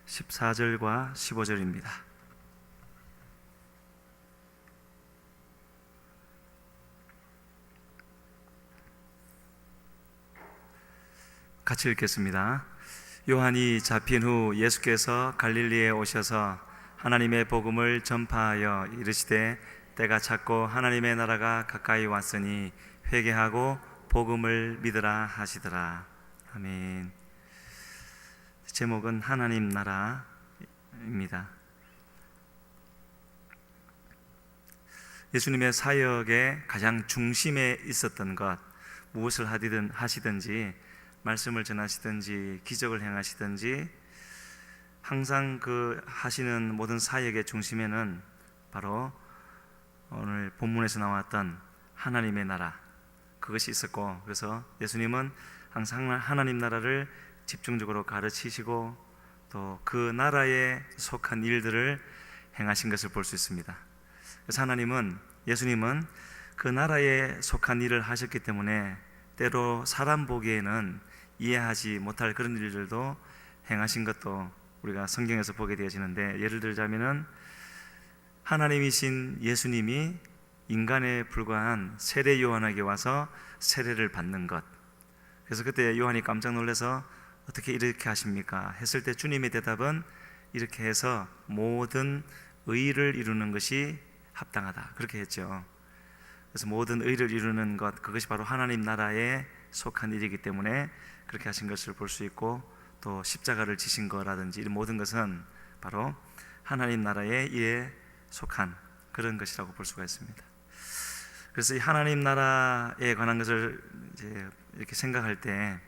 14절과 15절입니다. 같이 읽겠습니다. 요한이 잡힌 후 예수께서 갈릴리에 오셔서 하나님의 복음을 전파하여 이르시되 때가 찼고 하나님의 나라가 가까이 왔으니 회개하고 복음을 믿으라 하시더라. 아멘. 제목은 하나님 나라입니다. 예수님의 사역의 가장 중심에 있었던 것, 무엇을 하시든지 말씀을 전하시든지 기적을 행하시든지 항상 그 하시는 모든 사역의 중심에는 바로 오늘 본문에서 나왔던 하나님의 나라, 그것이 있었고, 그래서 예수님은 항상 하나님 나라를 집중적으로 가르치시고 또 그 나라에 속한 일들을 행하신 것을 볼 수 있습니다. 그래서 예수님은 그 나라에 속한 일을 하셨기 때문에 때로 사람 보기에는 이해하지 못할 그런 일들도 행하신 것도 우리가 성경에서 보게 되어지는데, 예를 들자면은 하나님이신 예수님이 인간에 불과한 세례 요한에게 와서 세례를 받는 것, 그래서 그때 요한이 깜짝 놀라서 어떻게 이렇게 하십니까? 했을 때 주님의 대답은 이렇게 해서 모든 의를 이루는 것이 합당하다, 그렇게 했죠. 그래서 모든 의를 이루는 것, 그것이 바로 하나님 나라에 속한 일이기 때문에 그렇게 하신 것을 볼 수 있고, 또 십자가를 지신 거라든지 이런 모든 것은 바로 하나님 나라의 일에 속한 그런 것이라고 볼 수가 있습니다. 그래서 이 하나님 나라에 관한 것을 이제 이렇게 생각할 때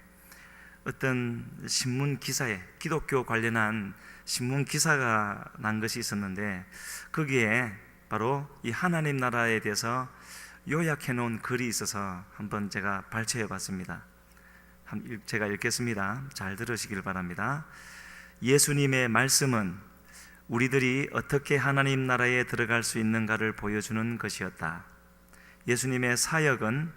어떤 신문 기사에, 기독교 관련한 신문 기사가 난 것이 있었는데, 거기에 바로 이 하나님 나라에 대해서 요약해 놓은 글이 있어서 한번 제가 발췌해 봤습니다. 제가 읽겠습니다. 잘 들으시길 바랍니다. 예수님의 말씀은 우리들이 어떻게 하나님 나라에 들어갈 수 있는가를 보여주는 것이었다. 예수님의 사역은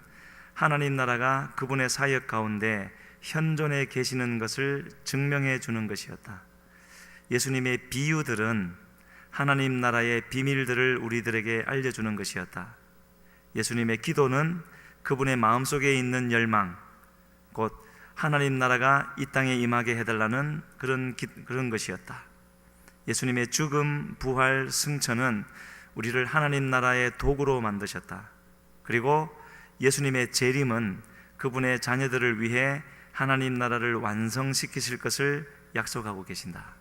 하나님 나라가 그분의 사역 가운데 현존해 계시는 것을 증명해 주는 것이었다. 예수님의 비유들은 하나님 나라의 비밀들을 우리들에게 알려주는 것이었다. 예수님의 기도는 그분의 마음속에 있는 열망, 곧 하나님 나라가 이 땅에 임하게 해달라는 그런 것이었다. 예수님의 죽음, 부활, 승천은 우리를 하나님 나라의 도구로 만드셨다. 그리고 예수님의 재림은 그분의 자녀들을 위해 하나님 나라를 완성시키실 것을 약속하고 계신다.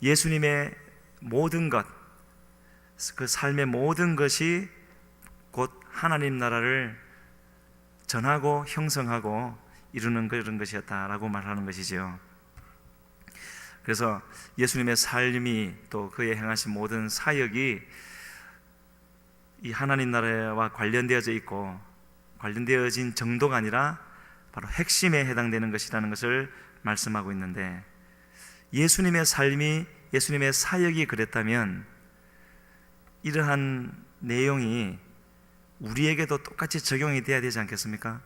예수님의 모든 것, 그 삶의 모든 것이 곧 하나님 나라를 전하고 형성하고 이루는 그런 것이었다라고 말하는 것이죠. 그래서 예수님의 삶이 또 그의 행하신 모든 사역이 이 하나님 나라와 관련되어져 있고, 관련되어진 정도가 아니라 바로 핵심에 해당되는 것이라는 것을 말씀하고 있는데, 예수님의 삶이, 예수님의 사역이 그랬다면 이러한 내용이 우리에게도 똑같이 적용이 돼야 되지 않겠습니까?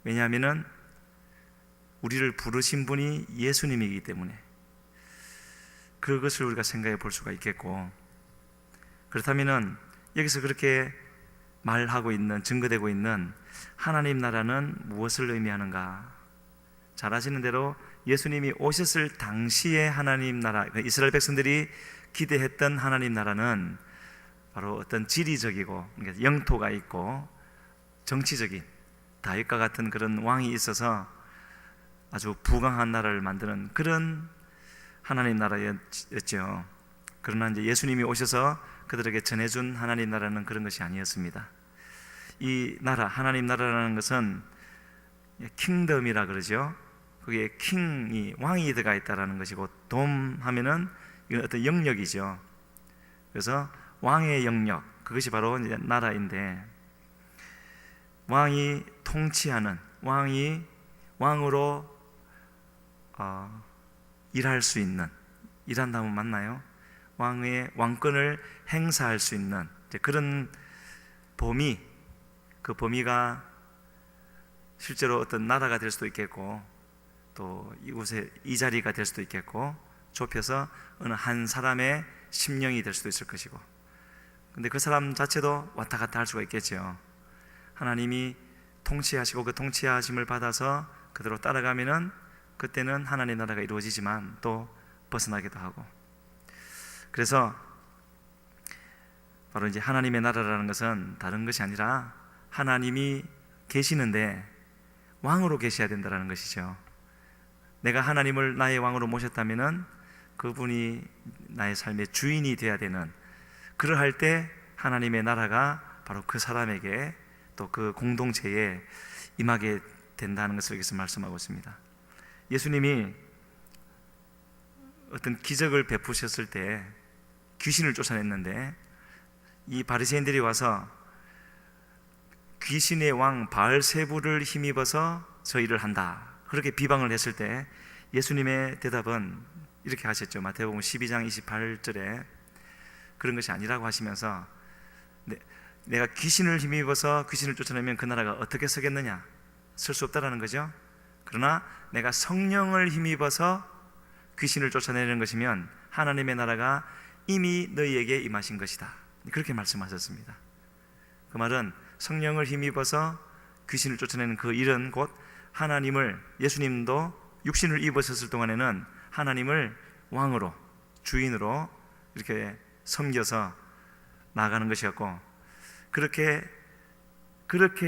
왜냐하면 우리를 부르신 분이 예수님이기 때문에 그것을 우리가 생각해 볼 수가 있겠고, 그렇다면 여기서 그렇게 말하고 있는, 증거되고 있는 하나님 나라는 무엇을 의미하는가? 잘 아시는 대로 예수님이 오셨을 당시의 하나님 나라, 이스라엘 백성들이 기대했던 하나님 나라는 바로 어떤 지리적이고 영토가 있고 정치적인 다윗과 같은 그런 왕이 있어서 아주 부강한 나라를 만드는 그런 하나님 나라였죠. 그러나 이제 예수님이 오셔서 그들에게 전해준 하나님 나라는 그런 것이 아니었습니다. 이 나라, 하나님 나라라는 것은 킹덤이라 그러죠. 거기에 킹이, 왕이 들어가 있다라는 것이고, 돔 하면은 이건 어떤 영역이죠. 그래서 왕의 영역, 그것이 바로 이제 나라인데, 왕이 통치하는, 왕으로 일할 수 있는, 일한다면 맞나요? 왕의 왕권을 행사할 수 있는 그런 범위, 그 범위가 실제로 어떤 나라가 될 수도 있겠고, 또 이곳에 이 자리가 될 수도 있겠고, 좁혀서 어느 한 사람의 심령이 될 수도 있을 것이고, 근데 그 사람 자체도 왔다 갔다 할 수가 있겠죠. 하나님이 통치하시고 그 통치하심을 받아서 그대로 따라가면은 그때는 하나님의 나라가 이루어지지만 또 벗어나기도 하고, 그래서 바로 이제 하나님의 나라라는 것은 다른 것이 아니라 하나님이 계시는데 왕으로 계셔야 된다는 것이죠. 내가 하나님을 나의 왕으로 모셨다면은 그분이 나의 삶의 주인이 되어야 되는, 그러할 때 하나님의 나라가 바로 그 사람에게 또 그 공동체에 임하게 된다는 것을 여기서 말씀하고 있습니다. 예수님이 어떤 기적을 베푸셨을 때 귀신을 쫓아냈는데 이 바리새인들이 와서 귀신의 왕 바알세불을 힘입어서 저희를 한다, 그렇게 비방을 했을 때 예수님의 대답은 이렇게 하셨죠. 마태복음 12장 28절에 그런 것이 아니라고 하시면서, 내가 귀신을 힘입어서 귀신을 쫓아내면 그 나라가 어떻게 서겠느냐? 설 수 없다라는 거죠. 그러나 내가 성령을 힘입어서 귀신을 쫓아내는 것이면 하나님의 나라가 이미 너희에게 임하신 것이다, 그렇게 말씀하셨습니다. 그 말은 성령을 힘입어서 귀신을 쫓아내는 그 일은 곧 하나님을, 예수님도 육신을 입으셨을 동안에는 하나님을 왕으로, 주인으로 이렇게 섬겨서 나아가는 것이었고, 그렇게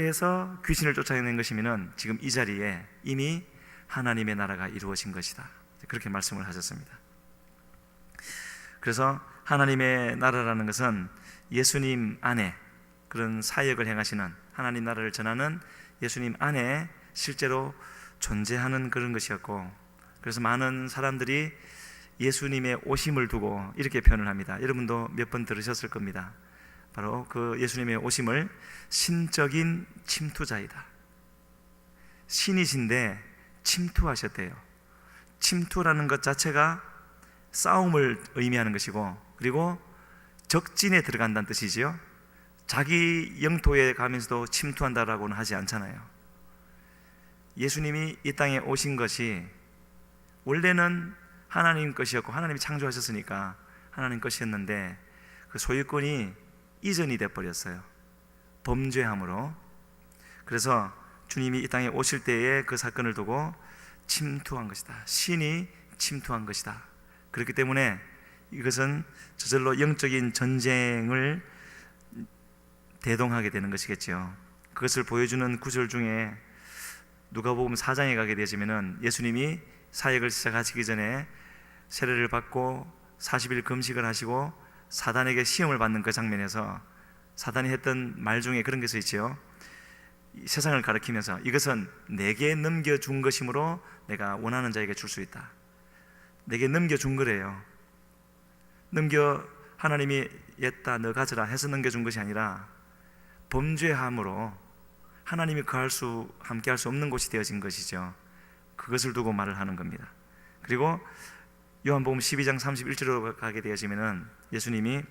해서 귀신을 쫓아내는 것이면 지금 이 자리에 이미 하나님의 나라가 이루어진 것이다, 그렇게 말씀을 하셨습니다. 그래서 하나님의 나라라는 것은 예수님 안에, 그런 사역을 행하시는 하나님 나라를 전하는 예수님 안에 실제로 존재하는 그런 것이었고, 그래서 많은 사람들이 예수님의 오심을 두고 이렇게 표현을 합니다. 여러분도 몇 번 들으셨을 겁니다. 바로 그 예수님의 오심을 신적인 침투자이다, 신이신데 침투하셨대요. 침투라는 것 자체가 싸움을 의미하는 것이고, 그리고 적진에 들어간다는 뜻이지요. 자기 영토에 가면서도 침투한다라고는 하지 않잖아요. 예수님이 이 땅에 오신 것이 원래는 하나님 것이었고, 하나님이 창조하셨으니까 하나님 것이었는데 그 소유권이 이전이 돼버렸어요, 범죄함으로. 그래서 주님이 이 땅에 오실 때에 그 사건을 두고 침투한 것이다, 신이 침투한 것이다. 그렇기 때문에 이것은 저절로 영적인 전쟁을 대동하게 되는 것이겠죠. 그것을 보여주는 구절 중에 누가복음 4장에 가게 되지면은 예수님이 사역을 시작하시기 전에 세례를 받고 40일 금식을 하시고 사단에게 시험을 받는 그 장면에서 사단이 했던 말 중에 그런 것이 있지요. 세상을 가리키면서 이것은 내게 넘겨준 것이므로 내가 원하는 자에게 줄 수 있다. 내게 넘겨준 거래요. 하나님이 옛다 너 가져라 해서 넘겨준 것이 아니라 범죄함으로 하나님이 함께 할 수 없는 곳이 되어진 것이죠. 그것을 두고 말을 하는 겁니다. 그리고 요한복음 12장 31절로 가게 되어지면은 예수님이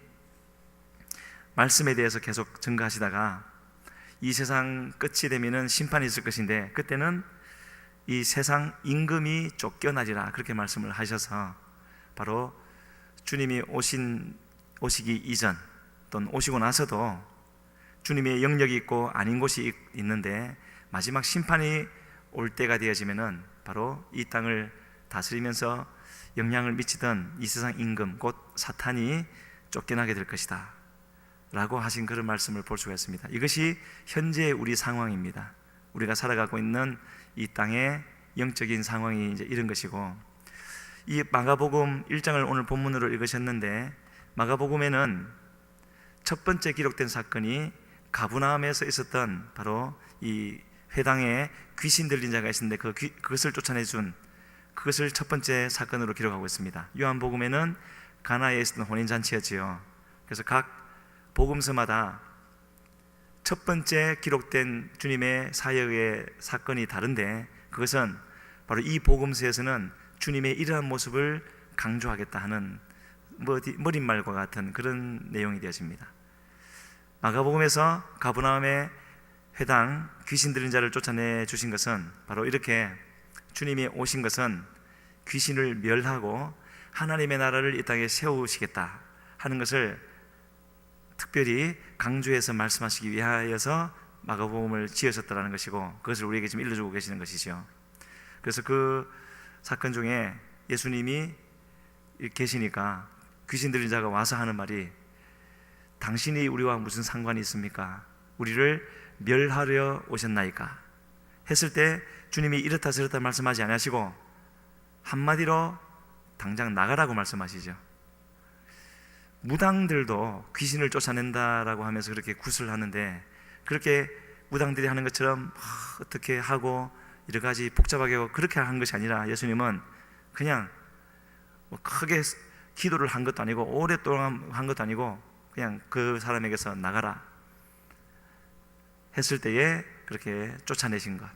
말씀에 대해서 계속 증거하시다가 이 세상 끝이 되면은 심판이 있을 것인데 그때는 이 세상 임금이 쫓겨나리라, 그렇게 말씀을 하셔서 바로 주님이 오시기 이전 또는 오시고 나서도 주님의 영역이 있고 아닌 곳이 있는데 마지막 심판이 올 때가 되어지면은 바로 이 땅을 다스리면서 영향을 미치던 이 세상 임금 곧 사탄이 쫓겨나게 될 것이다 라고 하신 그런 말씀을 볼 수가 있습니다. 이것이 현재의 우리 상황입니다. 우리가 살아가고 있는 이 땅의 영적인 상황이 이제 이런 것이고, 이 마가복음 1장을 오늘 본문으로 읽으셨는데 마가복음에는 첫 번째 기록된 사건이 가브나움에서 있었던 바로 이 회당에 귀신 들린 자가 있었는데 그것을 쫓아내준 그것을 첫 번째 사건으로 기록하고 있습니다. 요한복음에는 가나에 있었던 혼인잔치였지요. 그래서 각 복음서마다 첫 번째 기록된 주님의 사역의 사건이 다른데 그것은 바로 이 복음서에서는 주님의 이러한 모습을 강조하겠다 하는 머릿말과 같은 그런 내용이 되어집니다. 마가복음에서 가브나움의 회당 귀신 들린 자를 쫓아내 주신 것은 바로 이렇게 주님이 오신 것은 귀신을 멸하고 하나님의 나라를 이 땅에 세우시겠다 하는 것을 특별히 강조해서 말씀하시기 위하여서 마가복음을 지으셨다는 것이고, 그것을 우리에게 지금 일러주고 계시는 것이죠. 그래서 그 사건 중에 예수님이 계시니까 귀신 들린 자가 와서 하는 말이, 당신이 우리와 무슨 상관이 있습니까? 우리를 멸하려 오셨나이까? 했을 때 주님이 이렇다 저렇다 말씀하지 않으시고 한마디로 당장 나가라고 말씀하시죠. 무당들도 귀신을 쫓아낸다라고 하면서 그렇게 굿을 하는데, 그렇게 무당들이 하는 것처럼 어떻게 하고 여러 가지 복잡하게 하고 그렇게 한 것이 아니라, 예수님은 그냥 크게 기도를 한 것도 아니고 오랫동안 한 것도 아니고 그냥 그 사람에게서 나가라 했을 때에 그렇게 쫓아내신 것,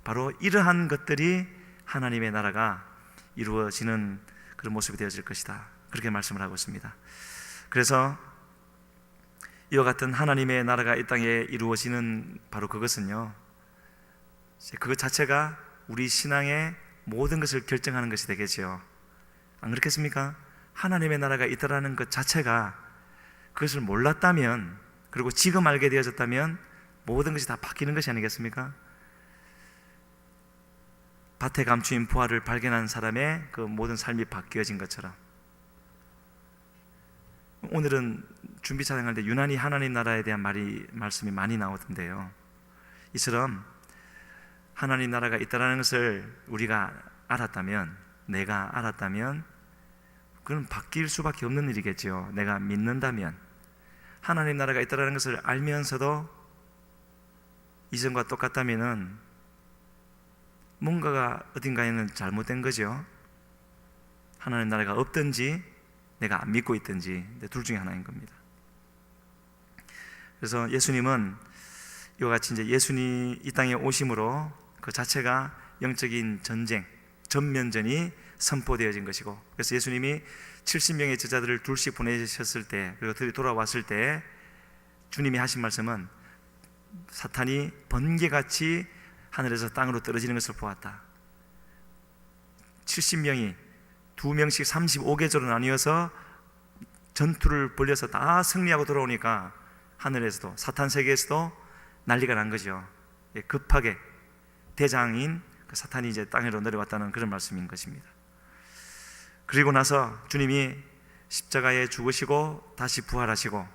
바로 이러한 것들이 하나님의 나라가 이루어지는 그런 모습이 되어질 것이다, 그렇게 말씀을 하고 있습니다. 그래서 이와 같은 하나님의 나라가 이 땅에 이루어지는 바로 그것은요, 그것 자체가 우리 신앙의 모든 것을 결정하는 것이 되겠지요. 안 그렇겠습니까? 하나님의 나라가 있다라는 것 자체가, 그것을 몰랐다면, 그리고 지금 알게 되어졌다면 모든 것이 다 바뀌는 것이 아니겠습니까? 밭에 감추인 부활을 발견한 사람의 그 모든 삶이 바뀌어진 것처럼, 오늘은 준비 찬양할 때 유난히 하나님 나라에 대한 말씀이 많이 나오던데요, 이처럼 하나님 나라가 있다는 것을 우리가 알았다면, 내가 알았다면 그건 바뀔 수밖에 없는 일이겠죠. 내가 믿는다면. 하나님 나라가 있다는 것을 알면서도 이전과 똑같다면은 뭔가가 어딘가에는 잘못된 거죠. 하나님 나라가 없든지 내가 안 믿고 있든지, 둘 중에 하나인 겁니다. 그래서 예수님은 이와 같이 이제 예수님 이 땅에 오심으로 그 자체가 영적인 전쟁, 전면전이 선포되어진 것이고, 그래서 예수님이 70명의 제자들을 둘씩 보내셨을 때, 그리고 그들이 돌아왔을 때 주님이 하신 말씀은, 사탄이 번개같이 하늘에서 땅으로 떨어지는 것을 보았다. 70명이 2명씩 35계절로 나뉘어서 전투를 벌려서 다 승리하고 돌아오니까 하늘에서도, 사탄 세계에서도 난리가 난 거죠. 급하게 대장인 그 사탄이 이제 땅으로 내려왔다는 그런 말씀인 것입니다. 그리고 나서 주님이 십자가에 죽으시고 다시 부활하시고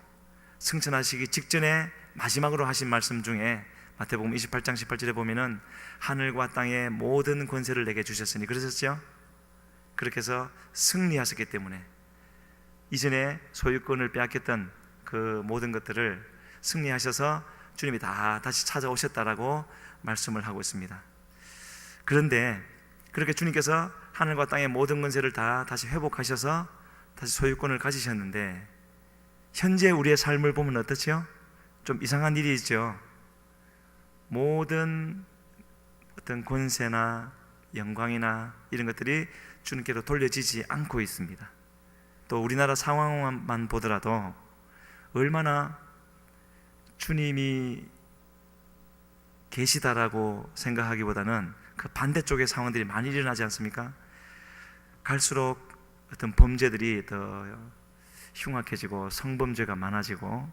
승천하시기 직전에 마지막으로 하신 말씀 중에 마태복음 28장 18절에 보면은, 하늘과 땅의 모든 권세를 내게 주셨으니, 그러셨죠? 그렇게 해서 승리하셨기 때문에 이전에 소유권을 빼앗겼던 그 모든 것들을 승리하셔서 주님이 다 다시 찾아오셨다라고 말씀을 하고 있습니다. 그런데 그렇게 주님께서 하늘과 땅의 모든 권세를 다 다시 회복하셔서 다시 소유권을 가지셨는데, 현재 우리의 삶을 보면 어떻죠? 좀 이상한 일이 있죠. 모든 어떤 권세나 영광이나 이런 것들이 주님께로 돌려지지 않고 있습니다. 또 우리나라 상황만 보더라도 얼마나 주님이 계시다라고 생각하기보다는 그 반대쪽의 상황들이 많이 일어나지 않습니까? 갈수록 어떤 범죄들이 더 흉악해지고 성범죄가 많아지고,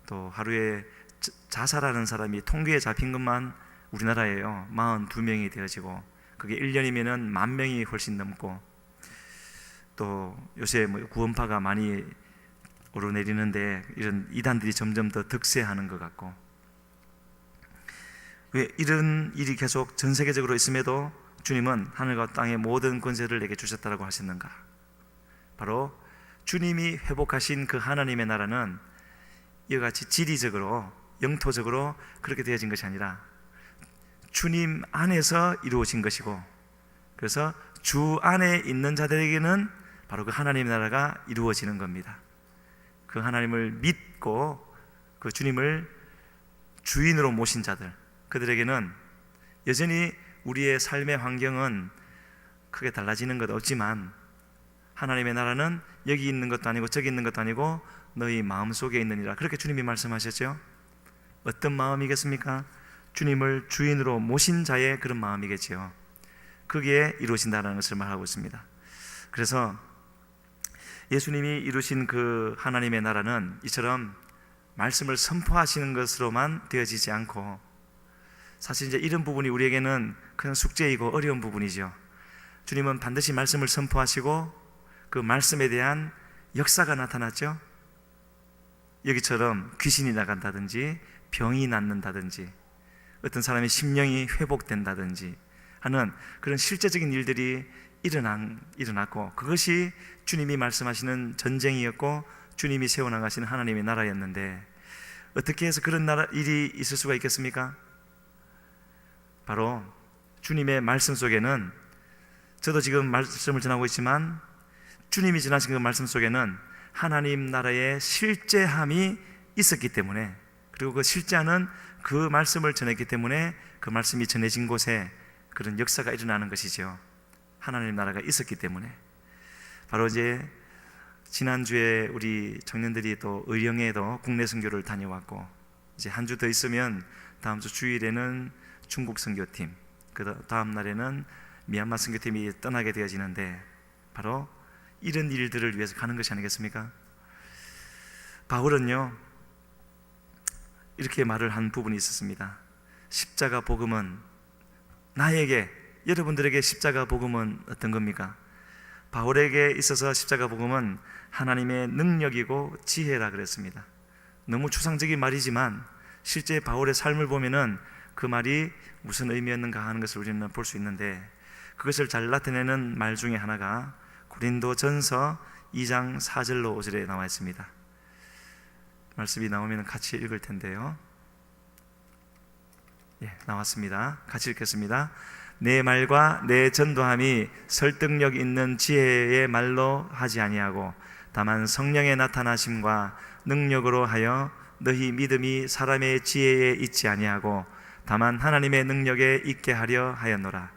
또 하루에 자살하는 사람이 통계에 잡힌 것만 우리나라에요 42명이 되어지고, 그게 1년이면은 10,000명이 훨씬 넘고, 또 요새 구원파가 많이 오르내리는데 이런 이단들이 점점 더 득세하는 것 같고, 왜 이런 일이 계속 전 세계적으로 있음에도 주님은 하늘과 땅의 모든 권세를 내게 주셨다라고 하셨는가? 바로 주님이 회복하신 그 하나님의 나라는 이와 같이 지리적으로, 영토적으로 그렇게 되어진 것이 아니라 주님 안에서 이루어진 것이고, 그래서 주 안에 있는 자들에게는 바로 그 하나님의 나라가 이루어지는 겁니다. 그 하나님을 믿고 그 주님을 주인으로 모신 자들, 그들에게는 여전히 우리의 삶의 환경은 크게 달라지는 것 없지만, 하나님의 나라는 여기 있는 것도 아니고 저기 있는 것도 아니고 너희 마음속에 있느니라, 그렇게 주님이 말씀하셨죠. 어떤 마음이겠습니까? 주님을 주인으로 모신 자의 그런 마음이겠지요. 거기에 이루어진다는 것을 말하고 있습니다. 그래서 예수님이 이루신 그 하나님의 나라는 이처럼 말씀을 선포하시는 것으로만 되어지지 않고, 사실 이제 이런 부분이 우리에게는 그냥 숙제이고 어려운 부분이죠. 주님은 반드시 말씀을 선포하시고 그 말씀에 대한 역사가 나타났죠. 여기처럼 귀신이 나간다든지 병이 낫는다든지 어떤 사람의 심령이 회복된다든지 하는 그런 실제적인 일들이 일어났고, 그것이 주님이 말씀하시는 전쟁이었고 주님이 세워나가시는 하나님의 나라였는데, 어떻게 해서 그런 일이 있을 수가 있겠습니까? 바로 주님의 말씀 속에는, 저도 지금 말씀을 전하고 있지만 주님이 전하신 그 말씀 속에는 하나님 나라의 실제함이 있었기 때문에, 그리고 그 실제하는 그 말씀을 전했기 때문에 그 말씀이 전해진 곳에 그런 역사가 일어나는 것이죠. 하나님 나라가 있었기 때문에. 바로 이제 지난주에 우리 청년들이 또 의령에도 국내 선교를 다녀왔고, 이제 한 주 더 있으면 다음 주 주일에는 중국 선교팀, 그 다음 날에는 미얀마 선교팀이 떠나게 되어지는데, 바로 이런 일들을 위해서 가는 것이 아니겠습니까? 바울은요 이렇게 말을 한 부분이 있었습니다. 십자가 복음은 나에게, 여러분들에게 십자가 복음은 어떤 겁니까? 바울에게 있어서 십자가 복음은 하나님의 능력이고 지혜라 그랬습니다. 너무 추상적인 말이지만 실제 바울의 삶을 보면은 그 말이 무슨 의미였는가 하는 것을 우리는 볼 수 있는데, 그것을 잘 나타내는 말 중에 하나가 고린도전서 2장 4절로 5절에 나와 있습니다. 말씀이 나오면 같이 읽을 텐데요. 나왔습니다. 같이 읽겠습니다. 내 말과 내 전도함이 설득력 있는 지혜의 말로 하지 아니하고 다만 성령의 나타나심과 능력으로 하여 너희 믿음이 사람의 지혜에 있지 아니하고 다만 하나님의 능력에 있게 하려 하였노라.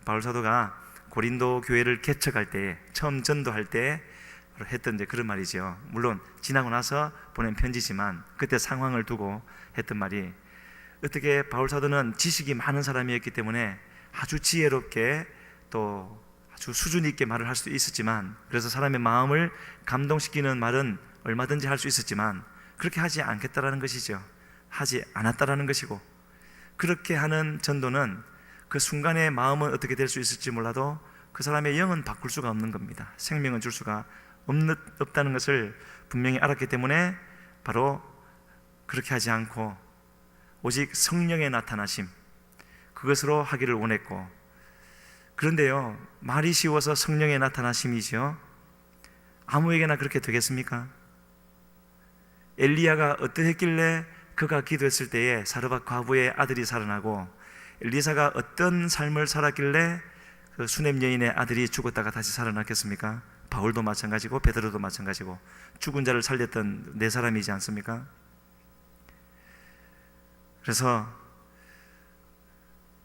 바울 사도가 고린도 교회를 개척할 때, 처음 전도할 때 했던 이제 그런 말이죠. 물론 지나고 나서 보낸 편지지만 그때 상황을 두고 했던 말이, 어떻게 바울 사도는 지식이 많은 사람이었기 때문에 아주 지혜롭게 또 아주 수준 있게 말을 할 수도 있었지만, 그래서 사람의 마음을 감동시키는 말은 얼마든지 할 수 있었지만 그렇게 하지 않겠다라는 것이죠. 하지 않았다라는 것이고, 그렇게 하는 전도는 그 순간의 마음은 어떻게 될 수 있을지 몰라도 그 사람의 영은 바꿀 수가 없는 겁니다. 생명은 줄 수가 없다는 것을 분명히 알았기 때문에 바로 그렇게 하지 않고 오직 성령의 나타나심, 그것으로 하기를 원했고, 그런데요 말이 쉬워서 성령의 나타나심이죠. 아무에게나 그렇게 되겠습니까? 엘리야가 어떠했길래 그가 기도했을 때에 사르밧 과부의 아들이 살아나고, 엘리사가 어떤 삶을 살았길래 그 수넴 여인의 아들이 죽었다가 다시 살아났겠습니까? 바울도 마찬가지고 베드로도 마찬가지고 죽은 자를 살렸던 네 사람이지 않습니까? 그래서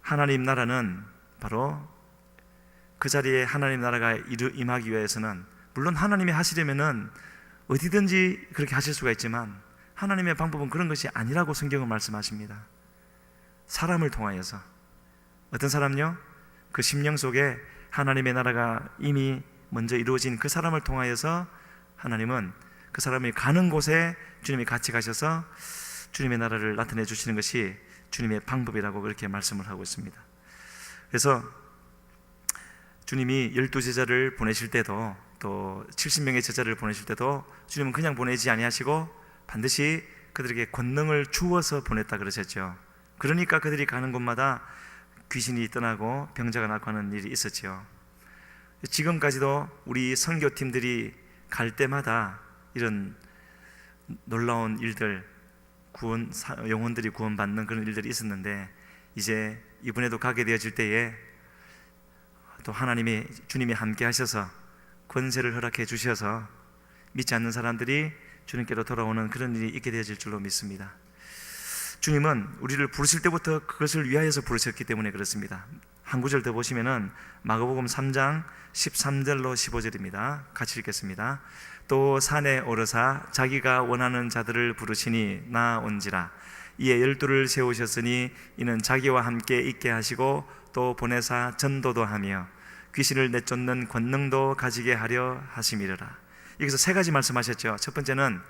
하나님 나라는 바로 그 자리에 하나님 나라가 임하기 위해서는, 물론 하나님이 하시려면은 어디든지 그렇게 하실 수가 있지만 하나님의 방법은 그런 것이 아니라고 성경은 말씀하십니다. 사람을 통하여서, 어떤 사람요? 그 심령 속에 하나님의 나라가 이미 먼저 이루어진 그 사람을 통하여서 하나님은 그 사람이 가는 곳에 주님이 같이 가셔서 주님의 나라를 나타내 주시는 것이 주님의 방법이라고 그렇게 말씀을 하고 있습니다. 그래서 주님이 12제자를 보내실 때도, 또 70명의 제자를 보내실 때도 주님은 그냥 보내지 아니하시고 반드시 그들에게 권능을 주어서 보냈다 그러셨죠. 그러니까 그들이 가는 곳마다 귀신이 떠나고 병자가 낫고 하는 일이 있었죠. 지금까지도 우리 선교팀들이 갈 때마다 이런 놀라운 일들, 영혼들이 구원받는 그런 일들이 있었는데, 이제 이번에도 가게 되어질 때에 또 주님이 함께 하셔서 권세를 허락해 주셔서 믿지 않는 사람들이 주님께로 돌아오는 그런 일이 있게 되어질 줄로 믿습니다. 주님은 우리를 부르실 때부터 그것을 위하여서 부르셨기 때문에 그렇습니다. 한 구절 더 보시면은 마가복음 3장 13절로 15절입니다. 같이 읽겠습니다. 또 산에 오르사 자기가 원하는 자들을 부르시니 나온지라. 이에 12를 세우셨으니 이는 자기와 함께 있게 하시고 또 보내사 전도도 하며 귀신을 내쫓는 권능도 가지게 하려 하심이라. 여기서 세 가지 말씀하셨죠. 첫 번째는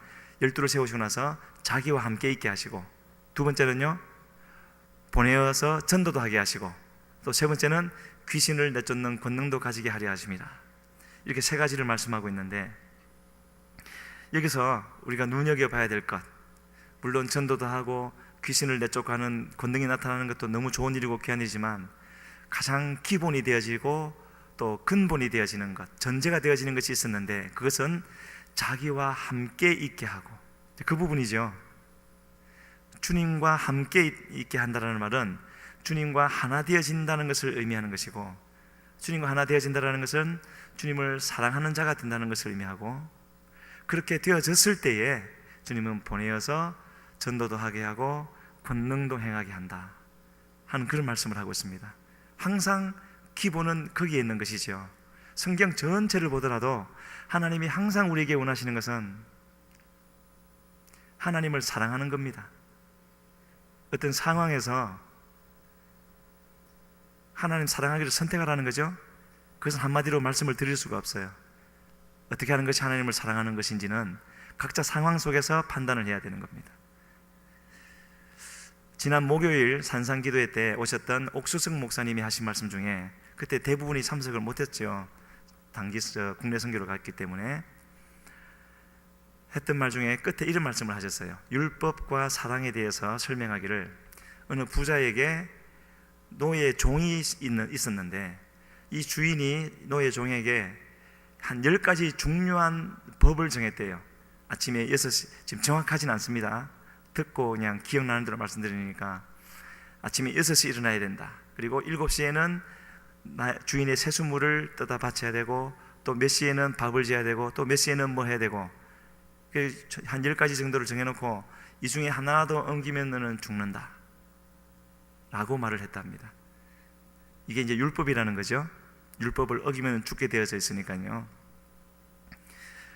열두를 세우시고 나서 자기와 함께 있게 하시고, 두 번째는요 보내어서 전도도 하게 하시고, 또 세 번째는 귀신을 내쫓는 권능도 가지게 하려 하심이라. 이렇게 세 가지를 말씀하고 있는데, 여기서 우리가 눈여겨봐야 될 것, 물론 전도도 하고 귀신을 내쫓고 권능이 나타나는 것도 너무 좋은 일이고 귀한 일이지만, 가장 기본이 되어지고 또 근본이 되어지는 것, 전제가 되어지는 것이 있었는데, 그것은 자기와 함께 있게 하고, 그 부분이죠. 주님과 함께 있게 한다는 말은 주님과 하나 되어진다는 것을 의미하는 것이고, 주님과 하나 되어진다는 것은 주님을 사랑하는 자가 된다는 것을 의미하고, 그렇게 되어졌을 때에 주님은 보내어서 전도도 하게 하고 권능도 행하게 한다 하는 그런 말씀을 하고 있습니다. 항상 기본은 거기에 있는 것이죠. 성경 전체를 보더라도 하나님이 항상 우리에게 원하시는 것은 하나님을 사랑하는 겁니다. 어떤 상황에서 하나님 사랑하기를 선택하라는 거죠. 그것은 한마디로 말씀을 드릴 수가 없어요. 어떻게 하는 것이 하나님을 사랑하는 것인지는 각자 상황 속에서 판단을 해야 되는 겁니다. 지난 목요일 산상기도회 때 오셨던 옥수승 목사님이 하신 말씀 중에, 그때 대부분이 참석을 못했죠. 단기 국내 선교로 갔기 때문에. 했던 말 중에 끝에 이런 말씀을 하셨어요. 율법과 사랑에 대해서 설명하기를, 어느 부자에게 노예 종이 있었는데, 이 주인이 노예 종에게 한 10가지 중요한 법을 정했대요. 아침에 6시, 지금 정확하진 않습니다. 듣고 그냥 기억나는 대로 말씀드리니까, 아침에 6시 일어나야 된다. 그리고 7시에는 주인의 세수물을 떠다 바쳐야 되고, 또 몇 시에는 밥을 지어야 되고, 또 몇 시에는 뭐 해야 되고, 한 10가지 정도를 정해놓고 이 중에 하나라도 엉기면 너는 죽는다 라고 말을 했답니다. 이게 이제 율법이라는 거죠. 율법을 어기면 죽게 되어져 있으니까요.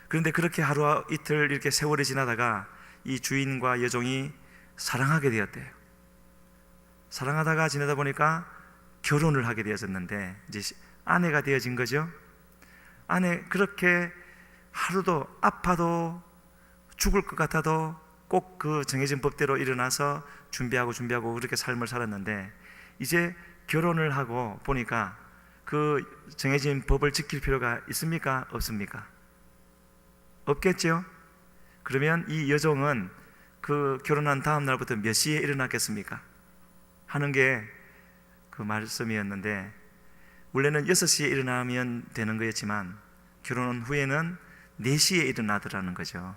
그런데 그렇게 하루 이틀 이렇게 세월이 지나다가 이 주인과 여종이 사랑하게 되었대요. 사랑하다가 지내다 보니까 결혼을 하게 되어졌는데, 이제 아내가 되어진 거죠. 그렇게 하루도 아파도 죽을 것 같아도 꼭 그 정해진 법대로 일어나서 준비하고 그렇게 삶을 살았는데, 이제 결혼을 하고 보니까 그 정해진 법을 지킬 필요가 있습니까? 없습니까? 없겠죠? 그러면 이 여종은 그 결혼한 다음 날부터 몇 시에 일어났겠습니까? 하는 게 그 말씀이었는데, 원래는 6시에 일어나면 되는 거였지만 결혼 후에는 4시에 일어나더라는 거죠.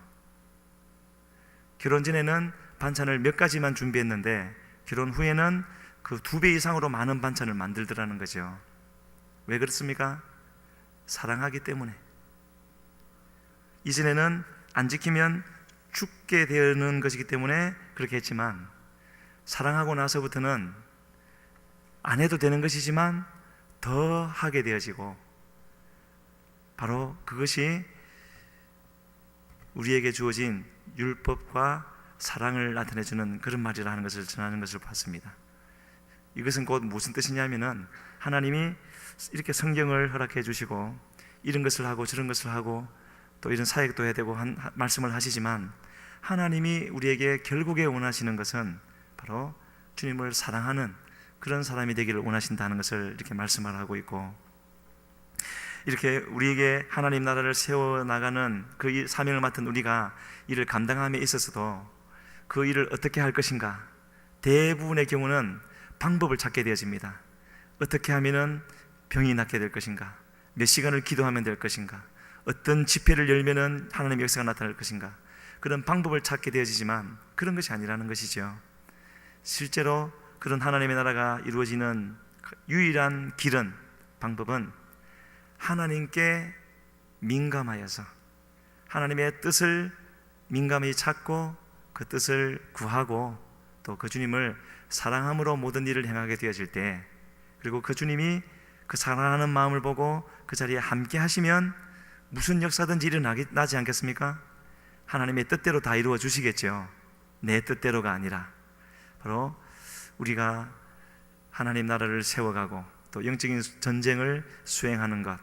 결혼 전에는 반찬을 몇 가지만 준비했는데 결혼 후에는 그 2배 이상으로 많은 반찬을 만들더라는 거죠. 왜 그렇습니까? 사랑하기 때문에. 이전에는 안 지키면 죽게 되는 것이기 때문에 그렇게 했지만, 사랑하고 나서부터는 안 해도 되는 것이지만 더 하게 되어지고, 바로 그것이 우리에게 주어진 율법과 사랑을 나타내주는 그런 말이라 하는 것을 전하는 것을 봤습니다. 이것은 곧 무슨 뜻이냐면은, 하나님이 이렇게 성경을 허락해 주시고 이런 것을 하고 저런 것을 하고 또 이런 사역도 해야 되고 말씀을 하시지만, 하나님이 우리에게 결국에 원하시는 것은 바로 주님을 사랑하는 그런 사람이 되기를 원하신다는 것을 이렇게 말씀을 하고 있고, 이렇게 우리에게 하나님 나라를 세워나가는 그 사명을 맡은 우리가 이를 감당함에 있어서도 그 일을 어떻게 할 것인가, 대부분의 경우는 방법을 찾게 되어집니다. 어떻게 하면은 병이 낫게 될 것인가, 몇 시간을 기도하면 될 것인가, 어떤 집회를 열면은 하나님의 역사가 나타날 것인가, 그런 방법을 찾게 되어지지만 그런 것이 아니라는 것이죠. 실제로 그런 하나님의 나라가 이루어지는 유일한 길은, 방법은 하나님께 민감하여서 하나님의 뜻을 민감히 찾고 그 뜻을 구하고 또 그 주님을 사랑함으로 모든 일을 행하게 되어질 때, 그리고 그 주님이 그 사랑하는 마음을 보고 그 자리에 함께 하시면 무슨 역사든지 일어나지 않겠습니까? 하나님의 뜻대로 다 이루어 주시겠죠. 내 뜻대로가 아니라 바로 우리가 하나님 나라를 세워가고 또 영적인 전쟁을 수행하는 것,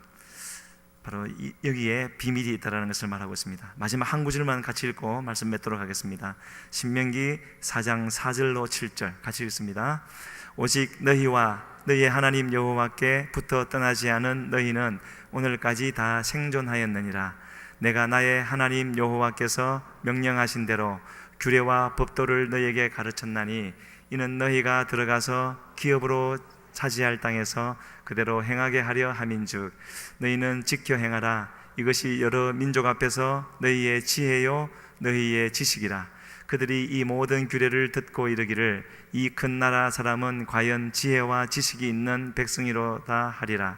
바로 여기에 비밀이 있다는 것을 말하고 있습니다. 마지막 한 구절만 같이 읽고 말씀 맺도록 하겠습니다. 신명기 4장 4절로 7절 같이 읽습니다. 오직 너희와 너희의 하나님 여호와께 붙어 떠나지 않은 너희는 오늘까지 다 생존하였느니라. 내가 나의 하나님 여호와께서 명령하신 대로 규례와 법도를 너희에게 가르쳤나니 이는 너희가 들어가서 기업으로 차지할 땅에서 그대로 행하게 하려 함인즉 너희는 지켜 행하라. 이것이 여러 민족 앞에서 너희의 지혜요 너희의 지식이라. 그들이 이 모든 규례를 듣고 이르기를 이 큰 나라 사람은 과연 지혜와 지식이 있는 백성이로다 하리라.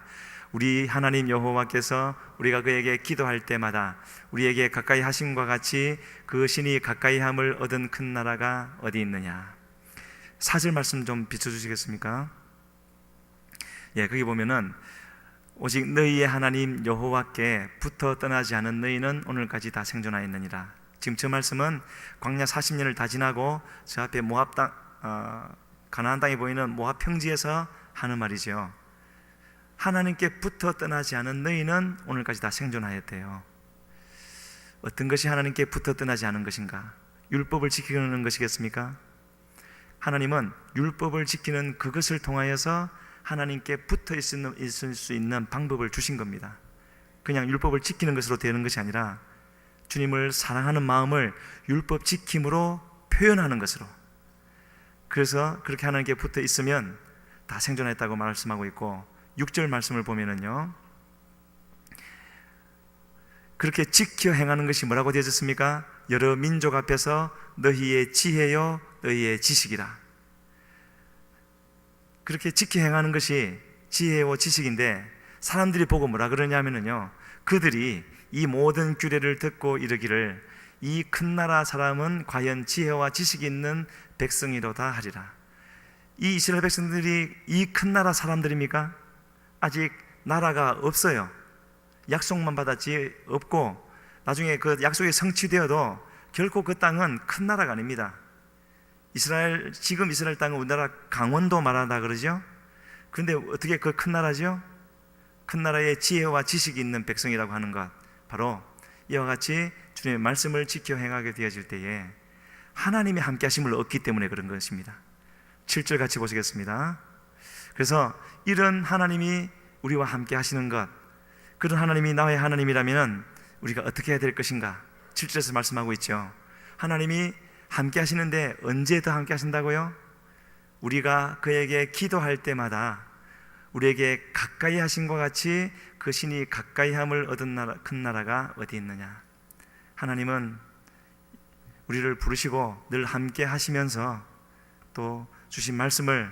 우리 하나님 여호와께서 우리가 그에게 기도할 때마다 우리에게 가까이 하심과 같이 그 신이 가까이 함을 얻은 큰 나라가 어디 있느냐. 4절 말씀 좀 비춰주시겠습니까? 예, 거기 보면은 오직 너희의 하나님 여호와께 붙어 떠나지 않은 너희는 오늘까지 다 생존하였느니라. 지금 저 말씀은 광야 40년을 다 지나고 저 앞에 모압 땅, 가나안 땅이 보이는 모압 평지에서 하는 말이죠. 하나님께 붙어 떠나지 않은 너희는 오늘까지 다 생존하였대요. 어떤 것이 하나님께 붙어 떠나지 않은 것인가? 율법을 지키는 것이겠습니까? 하나님은 율법을 지키는 그것을 통하여서 하나님께 붙어 있을 수 있는 방법을 주신 겁니다. 그냥 율법을 지키는 것으로 되는 것이 아니라 주님을 사랑하는 마음을 율법 지킴으로 표현하는 것으로, 그래서 그렇게 하나님께 붙어 있으면 다 생존했다고 말씀하고 있고, 6절 말씀을 보면은요, 그렇게 지켜 행하는 것이 뭐라고 되어졌습니까? 여러 민족 앞에서 너희의 지혜요 너희의 지식이라. 그렇게 지켜 행하는 것이 지혜와 지식인데, 사람들이 보고 뭐라 그러냐면요, 그들이 이 모든 규례를 듣고 이르기를 이 큰 나라 사람은 과연 지혜와 지식이 있는 백성이로다 하리라. 이 이스라엘 백성들이 이 큰 나라 사람들입니까? 아직 나라가 없어요. 약속만 받았지 없고, 나중에 그 약속이 성취되어도 결코 그 땅은 큰 나라가 아닙니다. 지금 이스라엘 땅은 우리나라 강원도 말한다 그러죠. 그런데 어떻게 그 큰 나라죠? 큰 나라의 지혜와 지식이 있는 백성이라고 하는 것, 바로 이와 같이 주님의 말씀을 지켜 행하게 되어질 때에 하나님의 함께 하심을 얻기 때문에 그런 것입니다. 7절 같이 보시겠습니다. 그래서 이런 하나님이 우리와 함께 하시는 것, 그런 하나님이 나의 하나님이라면 우리가 어떻게 해야 될 것인가? 7절에서 말씀하고 있죠. 하나님이 함께 하시는데 언제 더 함께 하신다고요? 우리가 그에게 기도할 때마다 우리에게 가까이 하신 것 같이 그 신이 가까이 함을 얻은 나라, 큰 나라가 어디 있느냐. 하나님은 우리를 부르시고 늘 함께 하시면서 또 주신 말씀을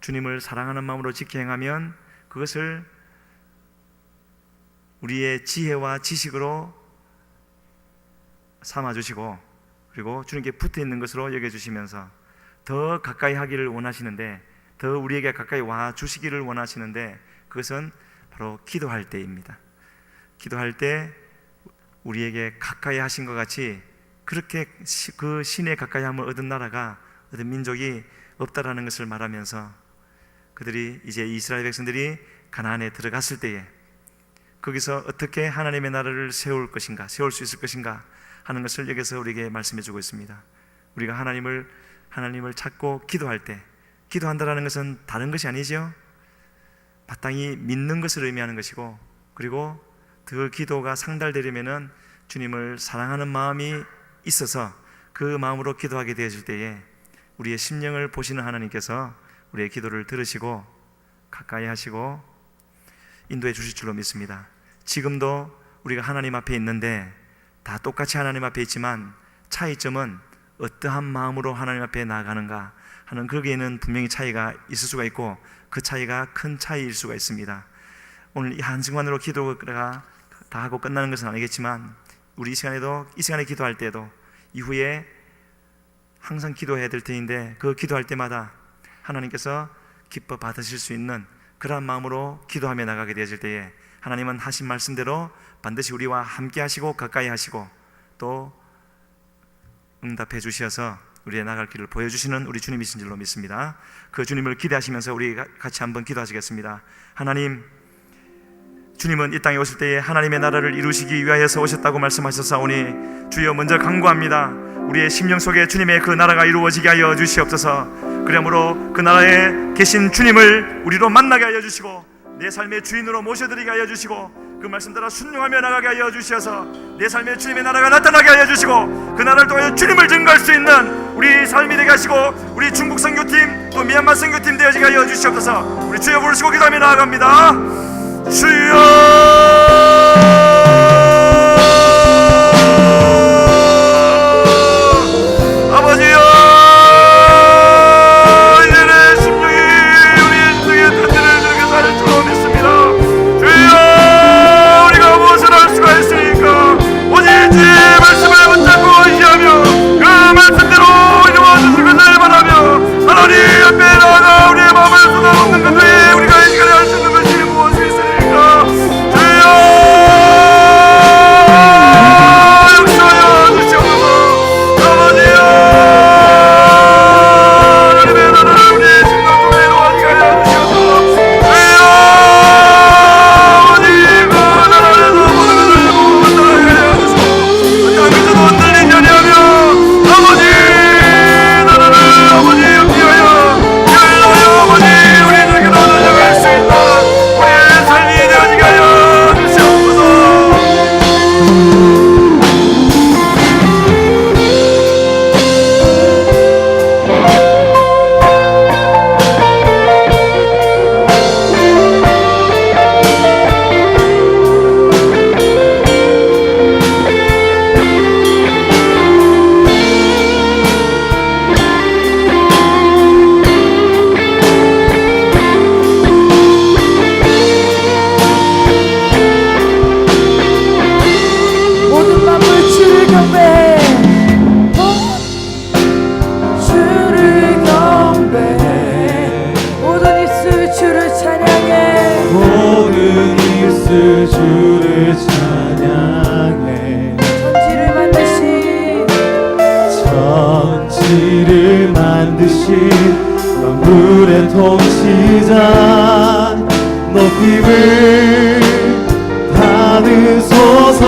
주님을 사랑하는 마음으로 지켜 행하면 그것을 우리의 지혜와 지식으로 삼아주시고, 그리고 주님께 붙어 있는 것으로 여겨주시면서 더 가까이 하기를 원하시는데, 더 우리에게 가까이 와 주시기를 원하시는데, 그것은 바로 기도할 때입니다. 기도할 때 우리에게 가까이 하신 것 같이 그렇게 그 신의 가까이 함을 얻은 나라가, 얻은 민족이 없다라는 것을 말하면서, 그들이 이제 이스라엘 백성들이 가나안에 들어갔을 때에 거기서 어떻게 하나님의 나라를 세울 것인가, 세울 수 있을 것인가 하는 것을 여기서 우리에게 말씀해 주고 있습니다. 우리가 하나님을 찾고 기도할 때, 기도한다라는 것은 다른 것이 아니죠. 마땅히 믿는 것을 의미하는 것이고, 그리고 그 기도가 상달되려면은 주님을 사랑하는 마음이 있어서 그 마음으로 기도하게 되어질 때에 우리의 심령을 보시는 하나님께서 우리의 기도를 들으시고 가까이 하시고 인도해 주실 줄로 믿습니다. 지금도 우리가 하나님 앞에 있는데 다 똑같이 하나님 앞에 있지만 차이점은 어떠한 마음으로 하나님 앞에 나아가는가 하는, 거기에는 분명히 차이가 있을 수가 있고 그 차이가 큰 차이일 수가 있습니다. 오늘 이 한순간으로 기도가 다 하고 끝나는 것은 아니겠지만, 우리 이 시간에 기도할 때도 이후에 항상 기도해야 될 텐데, 그 기도할 때마다 하나님께서 기뻐 받으실 수 있는 그러한 마음으로 기도하며 나가게 되어질 때에 하나님은 하신 말씀대로 반드시 우리와 함께 하시고 가까이 하시고 또 응답해 주셔서 우리의 나갈 길을 보여주시는 우리 주님이신 줄로 믿습니다. 그 주님을 기대하시면서 우리 같이 한번 기도하시겠습니다. 하나님, 주님은 이 땅에 오실 때에 하나님의 나라를 이루시기 위하여서 오셨다고 말씀하셨사오니 주여 먼저 간구합니다. 우리의 심령 속에 주님의 그 나라가 이루어지게 하여 주시옵소서. 그러므로 그 나라에 계신 주님을 우리로 만나게 하여 주시고 내 삶의 주인으로 모셔드리게 하여 주시고 그 말씀 따라 순종하며 나가게 하여 주셔서 내 삶에 주님의 나라가 나타나게 하여 주시고 그 나라를 통하여 주님을 증거할 수 있는 우리 삶이 되게 하시고 우리 중국 선교팀 또 미얀마 선교팀 되어지게 하여 주시옵소서. 우리 주여 부르시고 기도하며 나아갑니다. 주여 만물의 통치자 높임을 받으소서.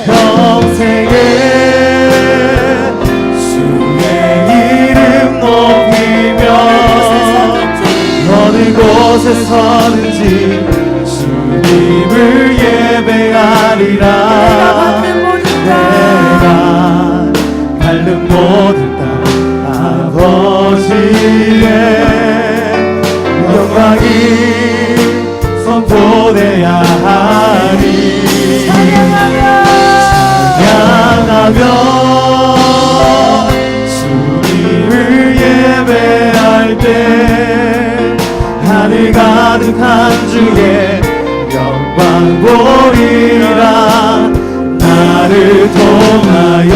평생에 주의 이름 높이며 어느 곳에 서든지 주님을 예배하리라. 내가 밟는 모든 땅 아버지의 영광이 선포되야 하리. 찬양하며 주님을 예배할 때 하늘 가득한 주의 영광 보리라. 나를 통하여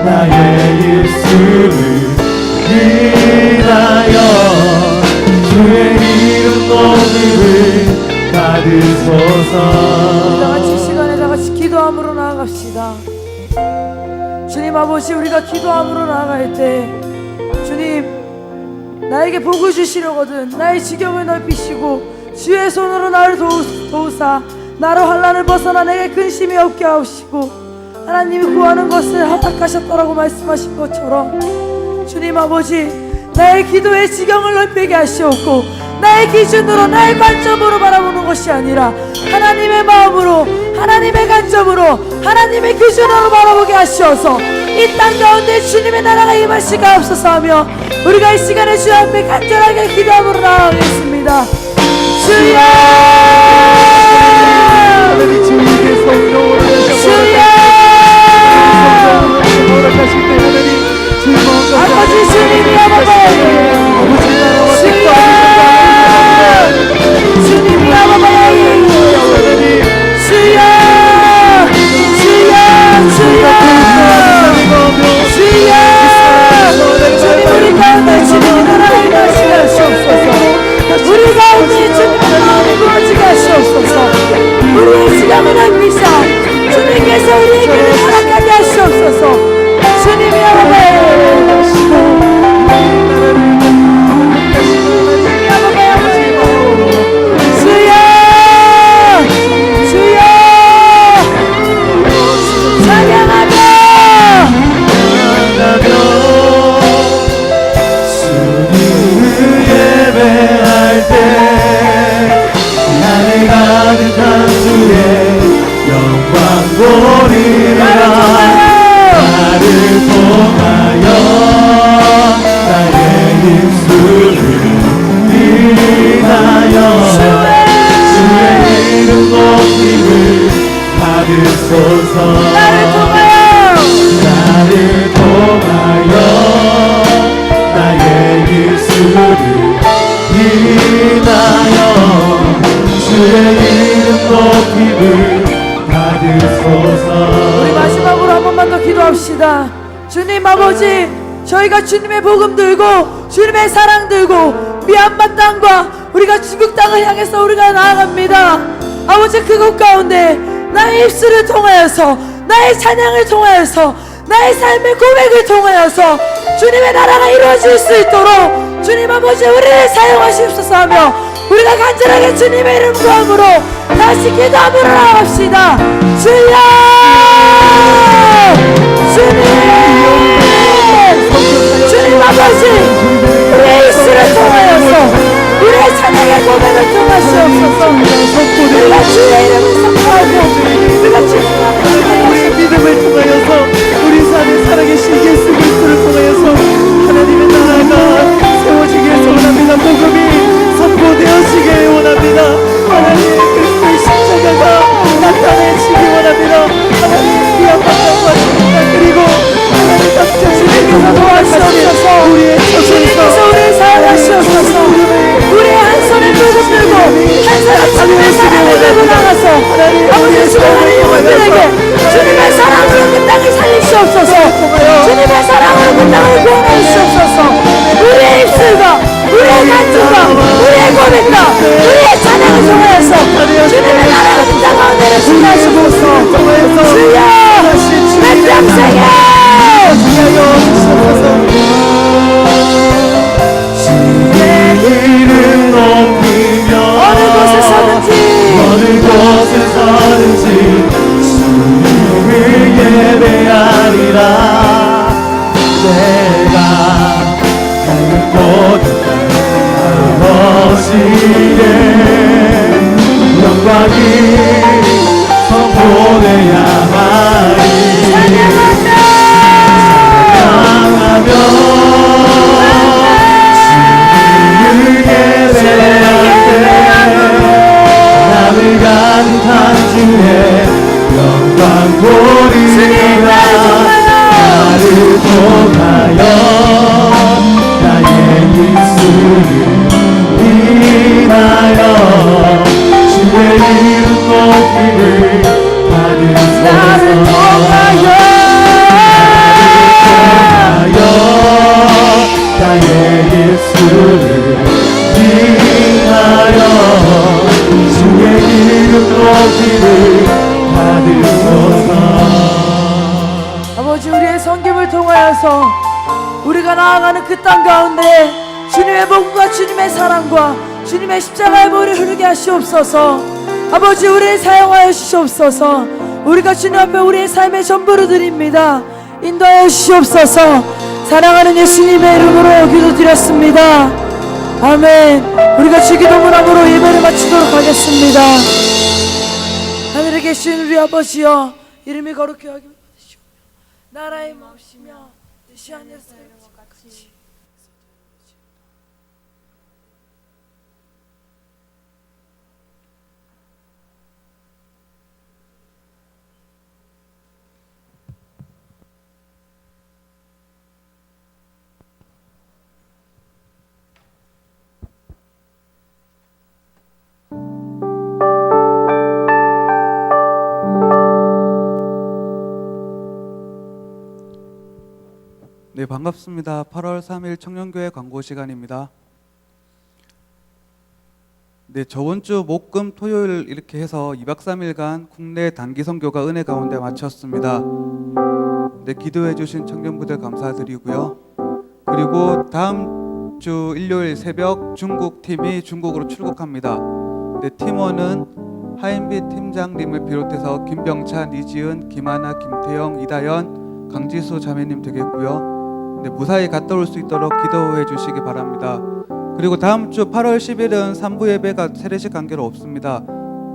나의 예수를 위하여 주의 이름 높임을 받으소서. 다 같이 시간에 다 같이 기도함으로 나아갑시다. 주님 아버지, 우리가 기도함으로 나아갈 때 주님 나에게 복을 주시려거든 나의 지경을 넓히시고 주의 손으로 나를 도우사 나로 환난을 벗어나 내게 근심이 없게 하시고 하나님이 구하는 것을 허락하셨다라고 말씀하신 것처럼 주님 아버지, 나의 기도의 지경을 넓히게 하시옵고 나의 기준으로 나의 관점으로 바라보는 것이 아니라 하나님의 마음으로 하나님의 관점으로 하나님의 기준으로 바라보게 하시어서 이 땅 가운데 주님의 나라가 임하시게 하옵소서 하며 우리가 이 시간에 주 앞에 간절하게 기도함으로 나아가겠습니다. 주여 아버지 주님이 아버지 주님이 아버지 주여 주여 주여 주여 주님 우리 가운데 주님의 나라를 임하시게 하시옵소서. 우리 가운데 주님의 마음이 부어지게 하시옵소서. 우리의 시간을 넓히사 주님께서 우리에게 허락하게 흐르게 하시옵소서. 주님이 아버지 주여 주여 찬양하며 주님을 예배할 때 하늘 가득한 주의 영광 보리라. 나를 통하여 나의 입술을 인하여 주의 이름 높임을 받으소서. 나를 통하여 나의 입술을 인하여 주의 이름 높임을 받으소서. 우리 마지막으로 한 번만 더 기도합시다. 주님 아버지, 저희가 주님의 복음 들고 주님의 사랑 들고 미얀마 땅과 우리가 중국 땅을 향해서 우리가 나아갑니다. 아버지, 그곳 가운데 나의 입술을 통하여서 나의 찬양을 통하여서 나의 삶의 고백을 통하여서 주님의 나라가 이루어질 수 있도록 주님 아버지 우리를 사용하시옵소서 하며 우리가 간절하게 주님의 이름 구함으로 다시 기도함으로 나갑시다. 주여 주님 아버지, 우리의 입술을 통하여서 우리의 찬양의 고백을 통하시옵소서. 우리가 주의 이름을 선포하고 우리가 주의 믿음을 통하여서 우리 삶의 살아계신 예수 그리스도를 통하여서 하나님의 나라가 세워지길 원합니다. 복음이 선포되어지길 원합니다. 하나님 그리스도의 십자가가 나타내지길 원합니다. 하나님 귀한 방법과 주님과 그리고 하나님 답정주님께서 도와주시옵소서. 우리의 주님께서 우리를 사용하시옵소서. 우리의 한 손에 복음 들고 한 손에 주님의 사랑을 들고 나가서 아버지 수많은 영혼들에게 주님의 사랑으로 그 땅을 살리시옵소서. 주님의 사랑으로 그 땅을 구원해 주시옵소서. 우리의 입술과 우리의 간증과 우리의 고백과 우리의 찬양을 통하여서 주님의 나라가 그 땅 가운데를 지나시옵소서. 주여 내 평생에 주의 이름 높이며 어느 곳에 서든지 주님을 예배하리라. 내가 가는 곳 아버지의 영광이 선포되야 하리. 찬양하며 하늘 가득한 주의 영광 보리라. 나를 통하여 나의 입술을 인하여 주의 이름 높임을 나를 받으소서. 통하여 나의 입술을 인하여 주의 이름 높임을 받으소서. 아버지, 우리의 섬김을 통하여서 우리가 나아가는 그 땅 가운데 주님의 복음과 주님의 사랑과 주님의 십자가의 보혈을 흐르게 하시옵소서. 아버지, 우리를 사용하여 주시옵소서. 우리가 주님 앞에 우리의 삶의 전부를 드립니다. 인도하여 주시옵소서. 사랑하는 예수님의 이름으로 기도드렸습니다. 아멘. 우리가 주기도문함으로 예배를 마치도록 하겠습니다. 하늘에 계신 우리 아버지여, 이름이 거룩히 여김을 받으시오. 나라의 마옵시며 뜻이 하늘에서 이루어진 것 같이 네, 반갑습니다. 8월 3일 청년교회 광고 시간입니다. 네, 저번 주 목, 금, 토요일 이렇게 해서 2박 3일간 국내 단기 선교가 은혜 가운데 마쳤습니다. 네, 기도해 주신 청년부들 감사드리고요. 그리고 다음 주 일요일 새벽 중국 팀이 중국으로 출국합니다. 네, 팀원은 하인비 팀장님을 비롯해서 김병찬, 이지은, 김하나, 김태영, 이다연, 강지수 자매님 되겠고요. 네, 무사히 갔다 올 수 있도록 기도해 주시기 바랍니다. 그리고 다음 주 8월 10일은 3부 예배가 세례식 관계로 없습니다.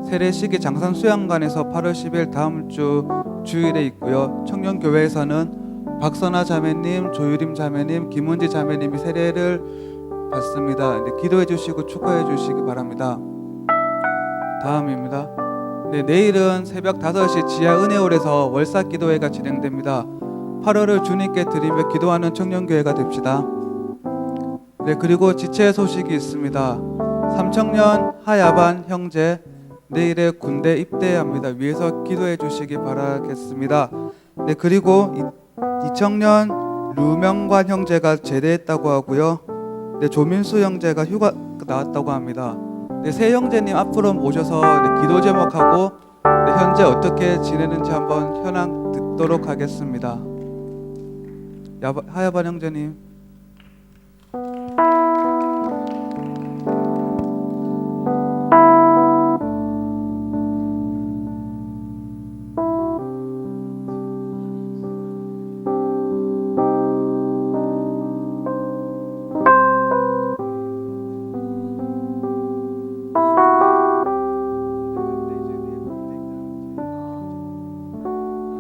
세례식이 장산 수양관에서 8월 10일 다음 주 주일에 있고요. 청년교회에서는 박선아 자매님, 조유림 자매님, 김은지 자매님이 세례를 받습니다. 네, 기도해 주시고 축하해 주시기 바랍니다. 다음입니다. 네, 내일은 새벽 5시 지하 은혜홀에서 월사 기도회가 진행됩니다. 8월을 주님께 드리며 기도하는 청년교회가 됩시다. 네, 그리고 지체 소식이 있습니다. 3청년 하야반 형제 내일에 군대 입대합니다. 위에서 기도해 주시기 바라겠습니다. 네, 그리고 2청년 류명관 형제가 제대했다고 하고요. 네, 조민수 형제가 휴가 나왔다고 합니다. 네, 세 형제님 앞으로 모셔서 네, 기도 제목하고 네, 현재 어떻게 지내는지 한번 현황 듣도록 하겠습니다. 하야반 형제님.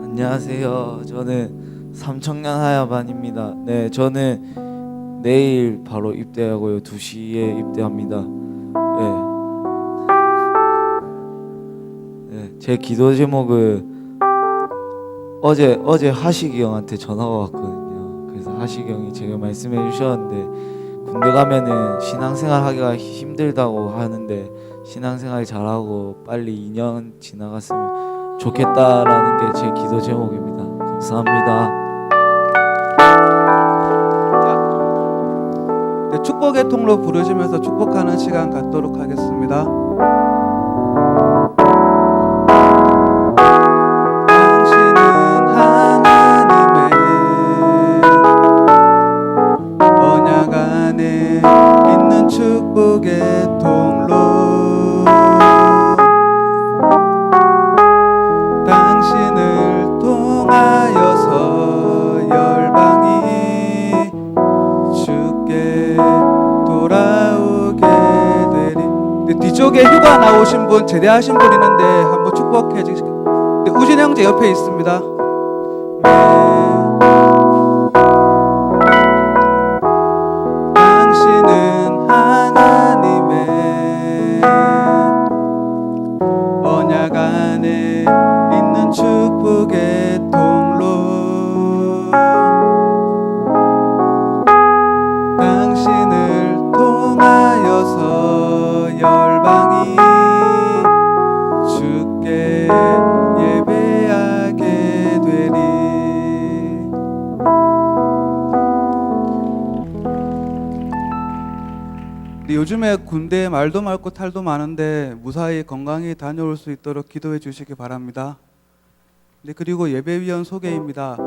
안녕하세요. 저는 삼청년 하야반입니다. 네, 저는 내일 바로 입대하고요. 2시에 입대합니다. 제 기도 제목은 어제 하식이 형한테 전화가 왔거든요. 그래서 하식이 형이 제가 말씀해 주셨는데 군대 가면은 신앙생활 하기가 힘들다고 하는데 신앙생활 잘하고 빨리 2년 지나갔으면 좋겠다라는 게 제 기도 제목입니다. 감사합니다. 네, 축복의 통로 부르시면서 축복하는 시간 갖도록 하겠습니다. 당신은 하나님의 언약 안에 있는 축복의 통로. 당신을 통하여서 열방이 주께 돌아오게 되리. 네, 뒤쪽에 휴가 나오신 분, 제대하신 분 있는데 한번 축복해 주시겠어요? 네, 우진 형제 옆에 있습니다. 네. 당신은 하나님의 언약 안에 있는 축복의 통로. 당신을 통하여서 열방이 주께 예배하게 되리. 네, 요즘에 군대에 말도 많고 탈도 많은데 무사히 건강히 다녀올 수 있도록 기도해 주시기 바랍니다. 네, 그리고 예배위원 소개입니다.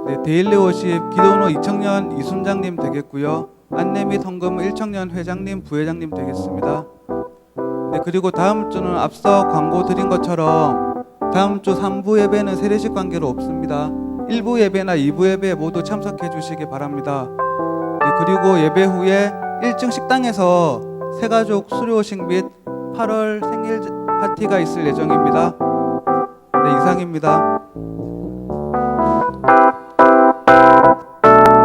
네, 데일리 워십 기도노 2청년 이순장님 되겠고요. 안내 및 헌금 1청년 회장님, 부회장님 되겠습니다. 네, 그리고 다음 주는 앞서 광고 드린 것처럼 다음 주 3부 예배는 세례식 관계로 없습니다. 1부 예배나 2부 예배 모두 참석해 주시기 바랍니다. 네, 그리고 예배 후에 1층 식당에서 새가족 수료식 및 8월 생일 파티가 있을 예정입니다. 네, 이상입니다.